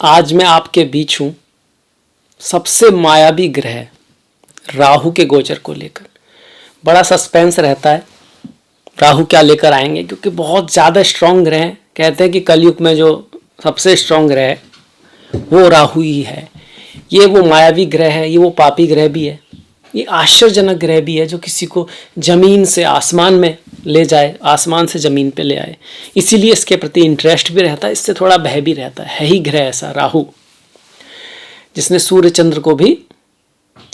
आज मैं आपके बीच हूं सबसे मायावी ग्रह राहु के गोचर को लेकर। बड़ा सस्पेंस रहता है राहु क्या लेकर आएंगे, क्योंकि बहुत ज़्यादा स्ट्रांग ग्रह हैं। कहते हैं कि कलयुग में जो सबसे स्ट्रांग ग्रह है वो राहु ही है। ये वो मायावी ग्रह है, ये वो पापी ग्रह भी है, ये आश्चर्यजनक ग्रह भी है जो किसी को जमीन से आसमान में ले जाए, आसमान से जमीन पे ले आए। इसीलिए इसके प्रति इंटरेस्ट भी रहता है, इससे थोड़ा भय भी रहता है ही ग्रह ऐसा राहु, जिसने सूर्य चंद्र को भी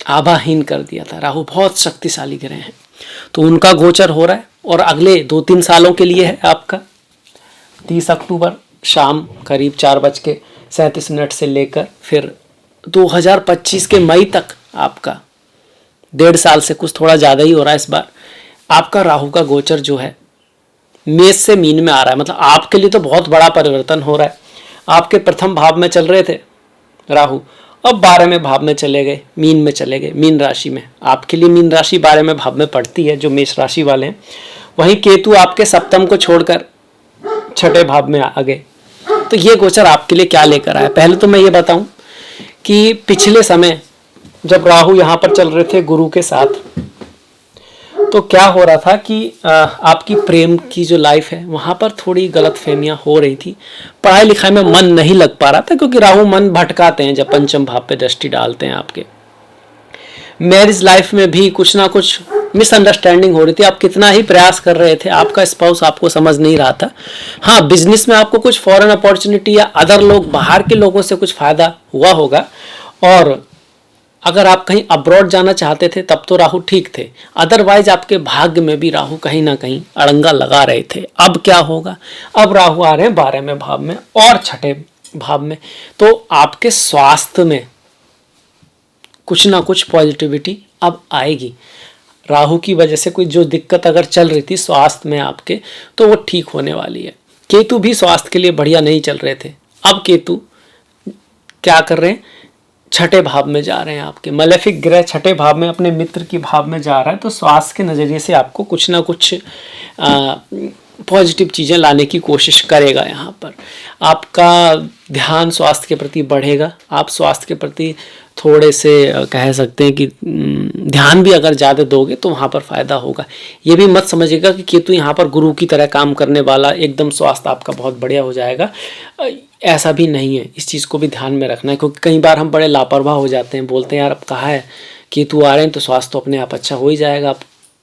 आभाहीन कर दिया था। राहु बहुत शक्तिशाली ग्रह हैं, तो उनका गोचर हो रहा है और अगले 2-3 सालों के लिए है आपका 30 अक्टूबर शाम करीब 4:37 से लेकर फिर 2025 के मई तक आपका 1.5 साल से कुछ थोड़ा ज़्यादा ही हो रहा है इस बार। आपका राहु का गोचर जो है मेष से मीन में आ रहा है, मतलब आपके लिए तो बहुत बड़ा परिवर्तन हो रहा है। आपके प्रथम भाव में चल रहे थे राहु, अब 12वें भाव में चले गए, मीन में चले गए, मीन राशि में। आपके लिए मीन राशि 12वें भाव में पड़ती है जो मेष राशि वाले हैं। वहीं केतु आपके सप्तम को छोड़कर 6ठे भाव में आ गए। तो ये गोचर आपके लिए क्या लेकर आया, पहले तो मैं ये बताऊं कि पिछले समय जब राहु यहाँ पर चल रहे थे गुरु के साथ, तो क्या हो रहा था कि आपकी प्रेम की जो लाइफ है वहाँ पर थोड़ी गलतफहमियां हो रही थी। पढ़ाई लिखाई में मन नहीं लग पा रहा था, क्योंकि राहु मन भटकाते हैं जब पंचम भाव पे दृष्टि डालते हैं आपके। मैरिज लाइफ में भी कुछ ना कुछ मिसअंडरस्टैंडिंग हो रही थी। आप कितना ही प्रयास कर रहे थे, आपका स्पाउस आपको समझ नहीं रहा था। हाँ, बिजनेस में आपको कुछ फॉरेन अपॉर्चुनिटी या अदर लोग, बाहर के लोगों से कुछ फायदा हुआ होगा, और अगर आप कहीं अब्रॉड जाना चाहते थे तब तो राहु ठीक थे। अदरवाइज आपके भाग्य में भी राहु कहीं ना कहीं अड़ंगा लगा रहे थे। अब क्या होगा, अब राहु आ रहे हैं 12वें भाव में और 6ठे भाव में, तो आपके स्वास्थ्य में कुछ ना कुछ पॉजिटिविटी अब आएगी। राहु की वजह से कोई जो दिक्कत अगर चल रही थी स्वास्थ्य में आपके, तो वो ठीक होने वाली है। केतु भी स्वास्थ्य के लिए बढ़िया नहीं चल रहे थे, अब केतु क्या कर रहे हैं, 6ठे भाव में जा रहे हैं। आपके मलेफिक ग्रह 6ठे भाव में अपने मित्र की भाव में जा रहा है, तो स्वास्थ्य के नज़रिए से आपको कुछ ना कुछ पॉजिटिव चीज़ें लाने की कोशिश करेगा। यहाँ पर आपका ध्यान स्वास्थ्य के प्रति बढ़ेगा। आप स्वास्थ्य के प्रति थोड़े से कह सकते हैं कि ध्यान भी अगर ज़्यादा दोगे तो वहाँ पर फ़ायदा होगा। ये भी मत समझिएगा कि केतु यहाँ पर गुरु की तरह काम करने वाला, एकदम स्वास्थ्य आपका बहुत बढ़िया हो जाएगा, ऐसा भी नहीं है। इस चीज़ को भी ध्यान में रखना है, क्योंकि कई बार हम बड़े लापरवाह हो जाते हैं, बोलते हैं यार अब कहाँ है केतु आ रहे हैं तो स्वास्थ्य तो अपने आप अच्छा हो ही जाएगा। आप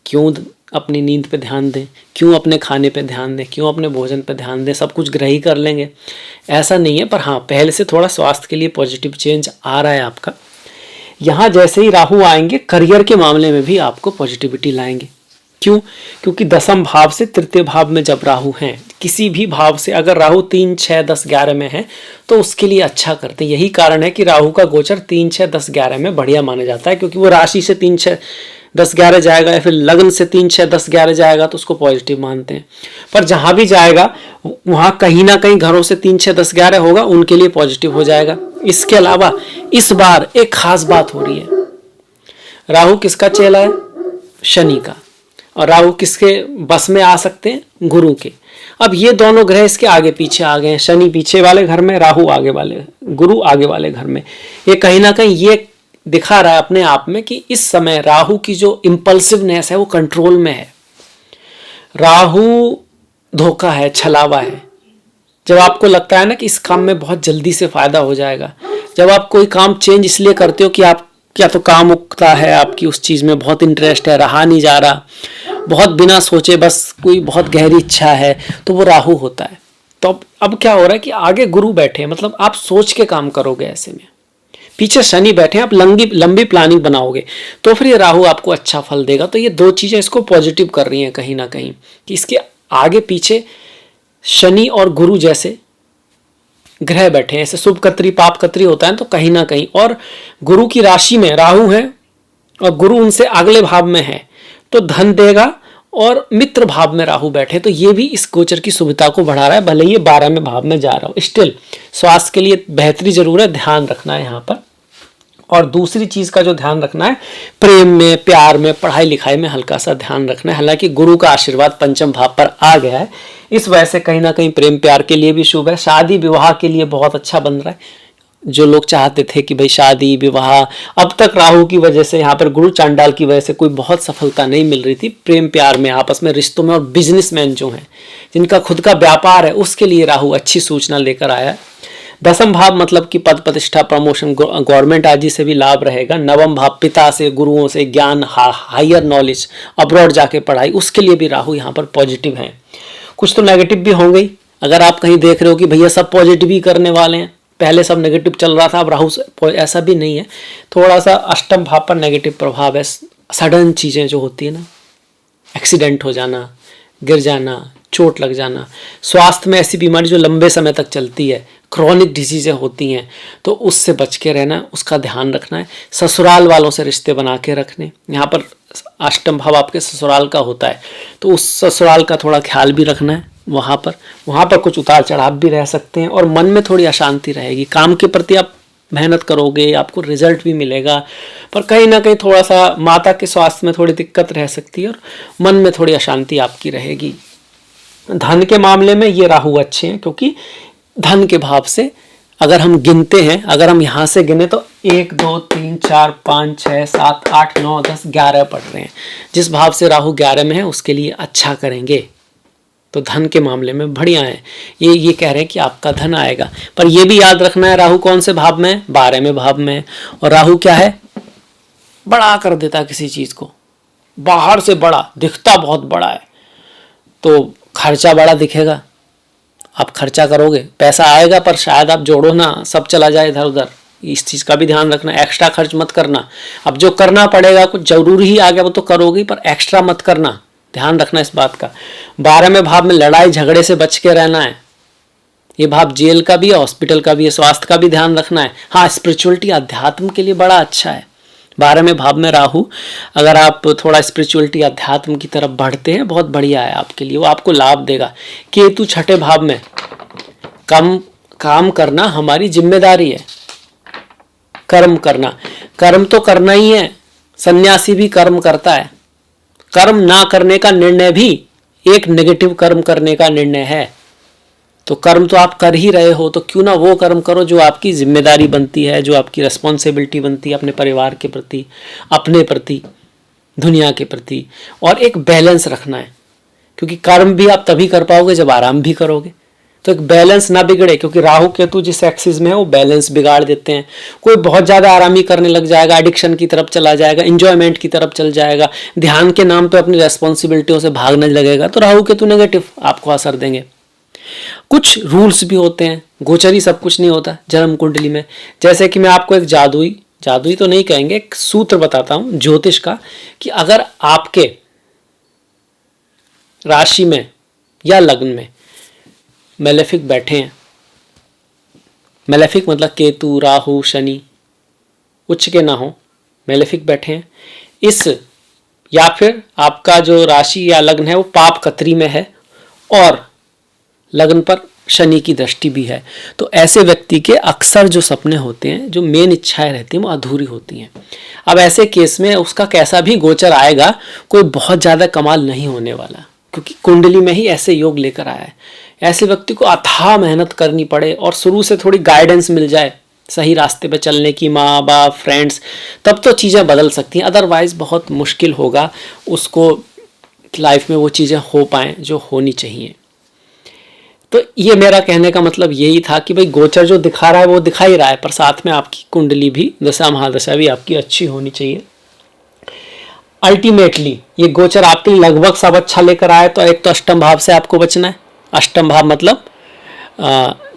क्यों अपनी नींद पे ध्यान दें, क्यों अपने खाने पे ध्यान दें, क्यों अपने भोजन पे ध्यान दें, सब कुछ ग्रह ही कर लेंगे, ऐसा नहीं है। पर हाँ, पहले से थोड़ा स्वास्थ्य के लिए पॉजिटिव चेंज आ रहा है आपका। यहाँ जैसे ही राहु आएंगे करियर के मामले में भी आपको पॉजिटिविटी लाएंगे। क्यों, क्योंकि 10वें भाव से 3य भाव में जब राहु हैं, किसी भी भाव से अगर राहु 3, 6, 10, 11 में है तो उसके लिए अच्छा करते हैं। यही कारण है कि राहु का गोचर 3, 6, 10, 11 में बढ़िया माना जाता है, क्योंकि वो राशि से 3, 6, 10, 11 जाएगा या फिर लग्न से 3, 6, 10, 11 जाएगा तो उसको पॉजिटिव मानते हैं। पर जहां भी जाएगा वहां कहीं ना कहीं घरों से 3, 6, 10, 11 होगा, उनके लिए पॉजिटिव हो जाएगा। इसके अलावा इस बार एक खास बात हो रही है, राहु किसका चेला है, शनि का, और राहु किसके बस में आ सकते हैं, गुरु के। अब ये दोनों ग्रह इसके आगे पीछे आ गए हैं, शनि पीछे वाले घर में, राहु आगे वाले, गुरु आगे वाले घर में। ये कहीं ना कहीं ये दिखा रहा है अपने आप में कि इस समय राहु की जो इम्पल्सिवनेस है वो कंट्रोल में है। राहु धोखा है, छलावा है। जब आपको लगता है ना कि इस काम में बहुत जल्दी से फायदा हो जाएगा, जब आप कोई काम चेंज इसलिए करते हो कि आप क्या तो काम उगता है, आपकी उस चीज़ में बहुत इंटरेस्ट है, रहा नहीं जा रहा, बहुत बिना सोचे बस कोई बहुत गहरी इच्छा है, तो वो राहु होता है। तो अब क्या हो रहा है कि आगे गुरु बैठे हैं, मतलब आप सोच के काम करोगे, ऐसे में पीछे शनि बैठे हैं, आप लंबी प्लानिंग बनाओगे, तो फिर ये राहु आपको अच्छा फल देगा। तो ये दो चीज़ें इसको पॉजिटिव कर रही हैं कहीं ना कहीं, कि इसके आगे पीछे शनि और गुरु जैसे ग्रह बैठे हैं। ऐसे शुभ कत्री पाप कत्री होता है तो कहीं ना कहीं, और गुरु की राशि में राहु है और गुरु उनसे अगले भाव में है, तो धन देगा, और मित्र भाव में राहु बैठे, तो ये भी इस गोचर की सुविधा को बढ़ा रहा है। भले ये 12वें भाव में जा रहा हो, स्टिल स्वास्थ्य के लिए बेहतरी जरूर है, ध्यान रखना है यहाँ पर। और दूसरी चीज का जो ध्यान रखना है, प्रेम में, प्यार में, पढ़ाई लिखाई में हल्का सा ध्यान रखना है। हालांकि गुरु का आशीर्वाद पंचम भाव पर आ गया है, इस वजह से कहीं ना कहीं प्रेम प्यार के लिए भी शुभ है, शादी विवाह के लिए बहुत अच्छा बन रहा है। जो लोग चाहते थे कि भाई शादी विवाह, अब तक राहु की वजह से, यहाँ पर गुरु चांडाल की वजह से कोई बहुत सफलता नहीं मिल रही थी प्रेम प्यार में, आपस में, रिश्तों में, और बिजनेसमैन जो हैं जिनका खुद का व्यापार है उसके लिए राहु अच्छी सूचना लेकर आया है। 10th भाव मतलब कि पद प्रतिष्ठा, प्रमोशन, गवर्नमेंट आदि से भी लाभ रहेगा। 9वां भाव पिता से, गुरुओं से ज्ञान, हायर नॉलेज, अब्रॉड जाके पढ़ाई, उसके लिए भी राहु यहाँ पर पॉजिटिव है। कुछ तो नेगेटिव भी होंगे ही। अगर आप कहीं देख रहे हो कि भैया सब पॉजिटिव ही करने वाले हैं, पहले सब नेगेटिव चल रहा था अब राहु, ऐसा भी नहीं है। थोड़ा सा अष्टम भाव पर नेगेटिव प्रभाव है। सडन चीज़ें जो होती है ना, एक्सीडेंट हो जाना, गिर जाना, चोट लग जाना, स्वास्थ्य में ऐसी बीमारी जो लंबे समय तक चलती है, क्रॉनिक डिजीजें होती हैं, तो उससे बच के रहना, उसका ध्यान रखना है। ससुराल वालों से रिश्ते बना के रखने, यहाँ पर अष्टम भाव आपके ससुराल का होता है, तो उस ससुराल का थोड़ा ख्याल भी रखना है। वहाँ पर कुछ उतार चढ़ाव भी रह सकते हैं और मन में थोड़ी अशांति रहेगी। काम के प्रति आप मेहनत करोगे, आपको रिजल्ट भी मिलेगा, पर कहीं ना कहीं थोड़ा सा माता के स्वास्थ्य में थोड़ी दिक्कत रह सकती है और मन में थोड़ी अशांति आपकी रहेगी। धन के मामले में ये राहु अच्छे हैं, क्योंकि धन के भाव से अगर हम गिनते हैं, अगर हम यहाँ से गिने तो 1 2 3 4 5 6 7 8 9 10 11 पढ़ रहे हैं। जिस भाव से राहु 11 में है उसके लिए अच्छा करेंगे, तो धन के मामले में बढ़िया है। ये कह रहे हैं कि आपका धन आएगा, पर ये भी याद रखना है राहु कौन से भाव में है, 12वें भाव में। और राहु क्या है, बड़ा कर देता किसी चीज को, बाहर से बड़ा दिखता, बहुत बड़ा है, तो खर्चा बड़ा दिखेगा। आप खर्चा करोगे, पैसा आएगा, पर शायद आप जोड़ो ना, सब चला जाए इधर उधर। इस चीज़ का भी ध्यान रखना, एक्स्ट्रा खर्च मत करना। अब जो करना पड़ेगा, कुछ जरूरी ही आ गया वो तो करोगे, पर एक्स्ट्रा मत करना, ध्यान रखना इस बात का। 12वें भाव में लड़ाई झगड़े से बच के रहना है। ये भाव जेल का भी है, हॉस्पिटल का भी है, स्वास्थ्य का भी ध्यान रखना है। हाँ, स्पिरिचुअलिटी, अध्यात्म के लिए बड़ा अच्छा है। 12वें भाव में राहु, अगर आप थोड़ा स्पिरिचुअलिटी, अध्यात्म की तरफ बढ़ते हैं, बहुत बढ़िया है आपके लिए, वो आपको लाभ देगा। केतु 6ठे भाव में, कम काम करना हमारी जिम्मेदारी है, कर्म करना, कर्म तो करना ही है, सन्यासी भी कर्म करता है। कर्म ना करने का निर्णय भी एक नेगेटिव कर्म करने का निर्णय है। तो कर्म तो आप कर ही रहे हो, तो क्यों ना वो कर्म करो जो आपकी जिम्मेदारी बनती है, जो आपकी रिस्पॉन्सिबिलिटी बनती है अपने परिवार के प्रति, अपने प्रति, दुनिया के प्रति। और एक बैलेंस रखना है, क्योंकि कर्म भी आप तभी कर पाओगे जब आराम भी करोगे। तो एक बैलेंस ना बिगड़े, क्योंकि राहु केतु जिस एक्सिस में है वो बैलेंस बिगाड़ देते हैं। कोई बहुत ज़्यादा आरामी करने लग जाएगा, एडिक्शन की तरफ चला जाएगा, इंजॉयमेंट की तरफ चल जाएगा, ध्यान के नाम पे अपनी रेस्पॉन्सिबिलिटियों से भागने लगेगा, तो राहु केतु नेगेटिव आपको असर देंगे। कुछ रूल्स भी होते हैं, गोचरी सब कुछ नहीं होता जन्म कुंडली में। जैसे कि मैं आपको एक जादुई तो नहीं कहेंगे, एक सूत्र बताता हूं ज्योतिष का, कि अगर आपके राशि में या लग्न में मैलेफिक बैठे हैं, मैलेफिक मतलब केतु, राहु, शनि, उच्च के ना हो, मैलेफिक बैठे हैं इस, या फिर आपका जो राशि या लग्न है वो पाप कतरी में है और लग्न पर शनि की दृष्टि भी है, तो ऐसे व्यक्ति के अक्सर जो सपने होते हैं, जो मेन इच्छाएं रहती हैं, वो अधूरी होती हैं। अब ऐसे केस में उसका कैसा भी गोचर आएगा, कोई बहुत ज़्यादा कमाल नहीं होने वाला, क्योंकि कुंडली में ही ऐसे योग लेकर आया है। ऐसे व्यक्ति को अथाह मेहनत करनी पड़े और शुरू से थोड़ी गाइडेंस मिल जाए सही रास्ते पे चलने की, माँ बाप, फ्रेंड्स, तब तो चीज़ें बदल सकती हैं। अदरवाइज बहुत मुश्किल होगा उसको लाइफ में वो चीज़ें हो पाएँ जो होनी चाहिए। तो ये मेरा कहने का मतलब यही था कि भाई गोचर जो दिखा रहा है वो दिखा ही रहा है, पर साथ में आपकी कुंडली भी, दशा महादशा भी आपकी अच्छी होनी चाहिए। अल्टीमेटली ये गोचर आपके लिए लगभग सब अच्छा लेकर आए, तो एक तो अष्टम भाव से आपको बचना है। अष्टम भाव मतलब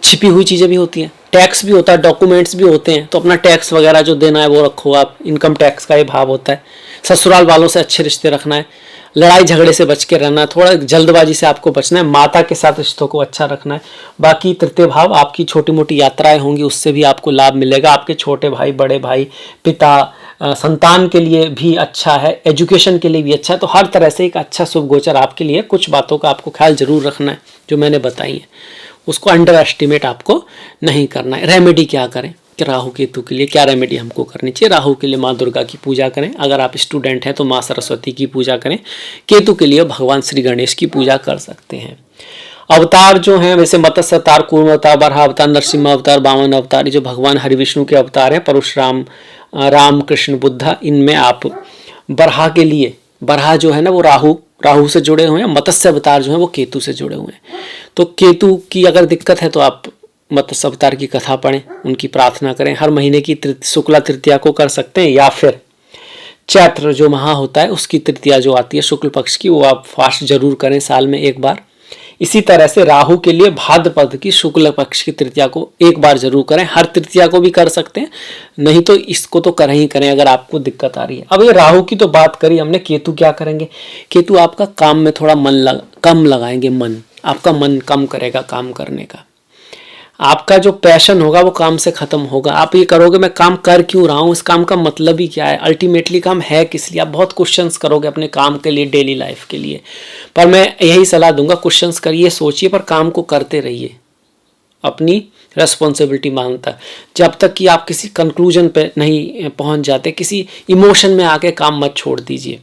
छिपी हुई चीज़ें भी होती हैं, टैक्स भी होता है, डॉक्यूमेंट्स भी होते हैं, तो अपना टैक्स वगैरह जो देना है वो रखो आप, इनकम टैक्स का ये भाव होता है। ससुराल वालों से अच्छे रिश्ते रखना है, लड़ाई झगड़े से बच के रहना है, थोड़ा जल्दबाजी से आपको बचना है, माता के साथ रिश्तों को अच्छा रखना है। बाकी तृतीय भाव आपकी छोटी मोटी यात्राएं होंगी, उससे भी आपको लाभ मिलेगा। आपके छोटे भाई, बड़े भाई, पिता, संतान के लिए भी अच्छा है, एजुकेशन के लिए भी अच्छा है। तो हर तरह से एक अच्छा शुभ गोचर आपके लिए। कुछ बातों का आपको ख्याल जरूर रखना है जो मैंने बताई है, उसको अंडर एस्टिमेट आपको नहीं करना है। रेमेडी क्या करें कि राहु केतु के लिए क्या रेमेडी हमको करनी चाहिए? राहु के लिए माँ दुर्गा की पूजा करें, अगर आप स्टूडेंट हैं तो माँ सरस्वती की पूजा करें, केतु के लिए भगवान श्री गणेश की पूजा कर सकते हैं। अवतार जो हैं वैसे मत्स्य अवतार, कूर्म अवतार, बराह अवतार, नरसिम्हा अवतार, वामन अवतार, ये जो भगवान हरिविष्णु के अवतार हैं, परशुराम, राम, कृष्ण, बुद्धा, इनमें आप बराह के लिए, बराह जो है ना वो राहु से जुड़े हुए हैं, मत्स्य अवतार जो है वो केतु से जुड़े हुए हैं। तो केतु की अगर दिक्कत है तो आप मत्स्य अवतार की कथा पढ़ें, उनकी प्रार्थना करें। हर महीने की शुक्ला तृतीया को कर सकते हैं, या फिर चैत्र जो माह होता है उसकी तृतीया जो आती है शुक्ल पक्ष की, वो आप फास्ट जरूर करें साल में एक बार। इसी तरह से राहु के लिए भाद्रपद की शुक्ल पक्ष की तृतीया को एक बार जरूर करें। हर तृतीया को भी कर सकते हैं, नहीं तो इसको तो करें ही करें अगर आपको दिक्कत आ रही है। अब ये राहु की तो बात करी हमने, केतु क्या करेंगे? केतु आपका काम में थोड़ा कम लगाएंगे, आपका मन कम करेगा काम करने का। आपका जो पैशन होगा वो काम से खत्म होगा। आप ये करोगे मैं काम कर क्यों रहा हूँ, इस काम का मतलब ही क्या है, अल्टीमेटली काम है किस लिए, आप बहुत क्वेश्चंस करोगे अपने काम के लिए, डेली लाइफ के लिए। पर मैं यही सलाह दूंगा, क्वेश्चंस करिए, सोचिए, पर काम को करते रहिए अपनी रेस्पॉन्सिबिलिटी मानता, जब तक कि आप किसी कंक्लूजन पे नहीं पहुंच जाते। किसी इमोशन में आके काम मत छोड़ दीजिए,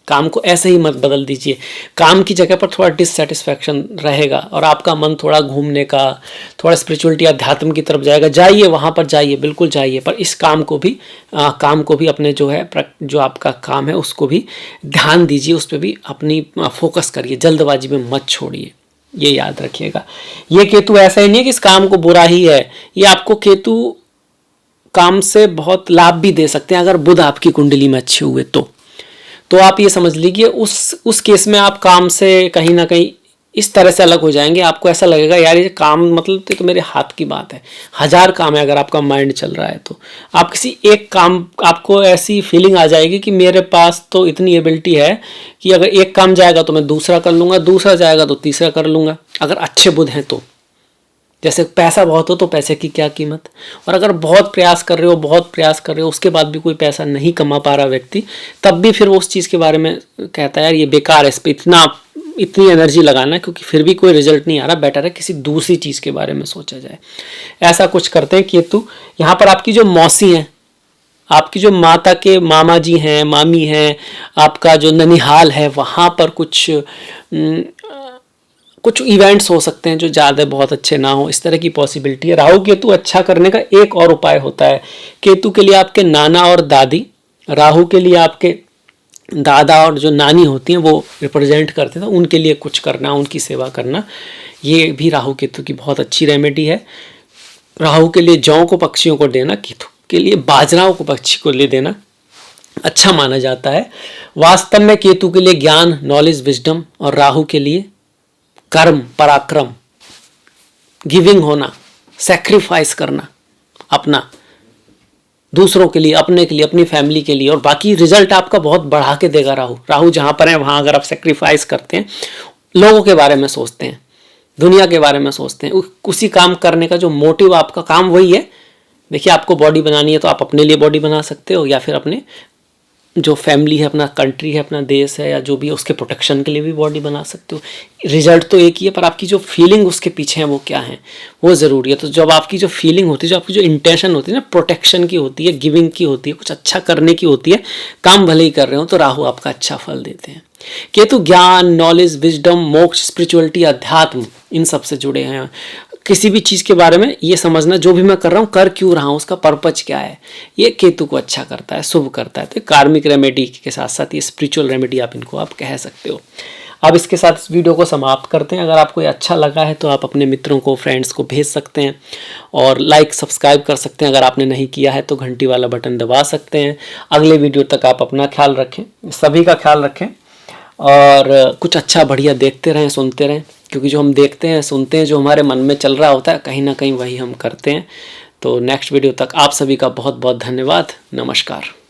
काम को ऐसे ही मत बदल दीजिए। काम की जगह पर थोड़ा डिससेटिस्फैक्शन रहेगा और आपका मन थोड़ा घूमने का, थोड़ा स्पिरिचुअलिटी, अध्यात्म की तरफ जाएगा। जाइए, वहाँ पर जाइए, बिल्कुल जाइए, पर इस काम को भी अपने जो है, जो आपका काम है उसको भी ध्यान दीजिए, उस पर भी अपनी फोकस करिए, जल्दबाजी में मत छोड़िए, ये याद रखिएगा। ये केतु ऐसा ही नहीं है कि इस काम को बुरा ही है, ये आपको केतु काम से बहुत लाभ भी दे सकते हैं अगर बुध आपकी कुंडली में अच्छे हुए तो आप ये समझ लीजिए उस केस में आप काम से कहीं ना कहीं इस तरह से अलग हो जाएंगे। आपको ऐसा लगेगा यार ये काम मतलब तो मेरे हाथ की बात है, 1000 काम है अगर आपका माइंड चल रहा है तो आप किसी एक काम, आपको ऐसी फीलिंग आ जाएगी कि मेरे पास तो इतनी एबिलिटी है कि अगर एक काम जाएगा तो मैं दूसरा कर लूँगा, दूसरा जाएगा तो तीसरा कर लूँगा, अगर अच्छे बुध हैं तो। जैसे पैसा बहुत हो तो पैसे की क्या कीमत, और अगर बहुत प्रयास कर रहे हो उसके बाद भी कोई पैसा नहीं कमा पा रहा व्यक्ति, तब भी फिर वो उस चीज़ के बारे में कहता है यार ये बेकार है, इस पर इतनी एनर्जी लगाना, क्योंकि फिर भी कोई रिजल्ट नहीं आ रहा, बेटर है किसी दूसरी चीज़ के बारे में सोचा जाए। ऐसा कुछ करते हैं केतु। यहाँ पर आपकी जो मौसी हैं, आपकी जो माता के मामा जी हैं, मामी हैं, आपका जो ननिहाल है, वहाँ पर कुछ इवेंट्स हो सकते हैं जो ज़्यादा बहुत अच्छे ना हो, इस तरह की पॉसिबिलिटी है। राहु केतु अच्छा करने का एक और उपाय होता है। केतु के लिए आपके नाना और दादी, राहु के लिए आपके दादा और जो नानी होती हैं वो रिप्रेजेंट करते हैं, तो उनके लिए कुछ करना, उनकी सेवा करना, ये भी राहु केतु की बहुत अच्छी रेमेडी है। राहु के लिए जौ को पक्षियों को देना, केतु के लिए बाजराओं को पक्षी को ले देना अच्छा माना जाता है। वास्तव में केतु के लिए ज्ञान, नॉलेज, विजडम, और राहु के लिए कर्म, पराक्रम, गिविंग होना, सैक्रिफाइस करना अपना, दूसरों के लिए, अपने के लिए, अपनी फैमिली के लिए, और बाकी रिजल्ट आपका बहुत बढ़ा के देगा। राहु जहाँ पर है वहाँ अगर आप सैक्रिफाइस करते हैं, लोगों के बारे में सोचते हैं, दुनिया के बारे में सोचते हैं, उसी काम करने का जो मोटिव, आपका काम वही है। देखिए आपको बॉडी बनानी है तो आप अपने लिए बॉडी बना सकते हो, या फिर अपने जो फैमिली है, अपना कंट्री है, अपना देश है, या जो भी है उसके प्रोटेक्शन के लिए भी बॉडी बना सकते हो। रिजल्ट तो एक ही है, पर आपकी जो फीलिंग उसके पीछे है वो क्या है, वो ज़रूरी है। तो जब आपकी जो फीलिंग होती है, जो आपकी जो इंटेंशन होती है ना, प्रोटेक्शन की होती है, गिविंग की होती है, कुछ अच्छा करने की होती है, काम भले ही कर रहे हो, तो राहु आपका अच्छा फल देते हैं। केतु ज्ञान, नॉलेज, विजडम, मोक्ष, स्पिरिचुअलिटी, अध्यात्म, इन सब से जुड़े हैं। किसी भी चीज़ के बारे में ये समझना, जो भी मैं कर रहा हूँ कर क्यों रहा हूँ, उसका पर्पज क्या है, ये केतु को अच्छा करता है, शुभ करता है। तो कार्मिक रेमेडी के साथ साथ ये स्पिरिचुअल रेमेडी आप इनको आप कह सकते हो। अब इसके साथ इस वीडियो को समाप्त करते हैं। अगर आपको ये अच्छा लगा है तो आप अपने मित्रों को, फ्रेंड्स को भेज सकते हैं, और लाइक, सब्सक्राइब कर सकते हैं। अगर आपने नहीं किया है तो घंटी वाला बटन दबा सकते हैं। अगले वीडियो तक आप अपना ख्याल रखें, सभी का ख्याल रखें, और कुछ अच्छा बढ़िया देखते रहें, सुनते रहें, क्योंकि जो हम देखते हैं, सुनते हैं, जो हमारे मन में चल रहा होता है, कहीं ना कहीं वही हम करते हैं। तो नेक्स्ट वीडियो तक आप सभी का बहुत बहुत धन्यवाद। नमस्कार।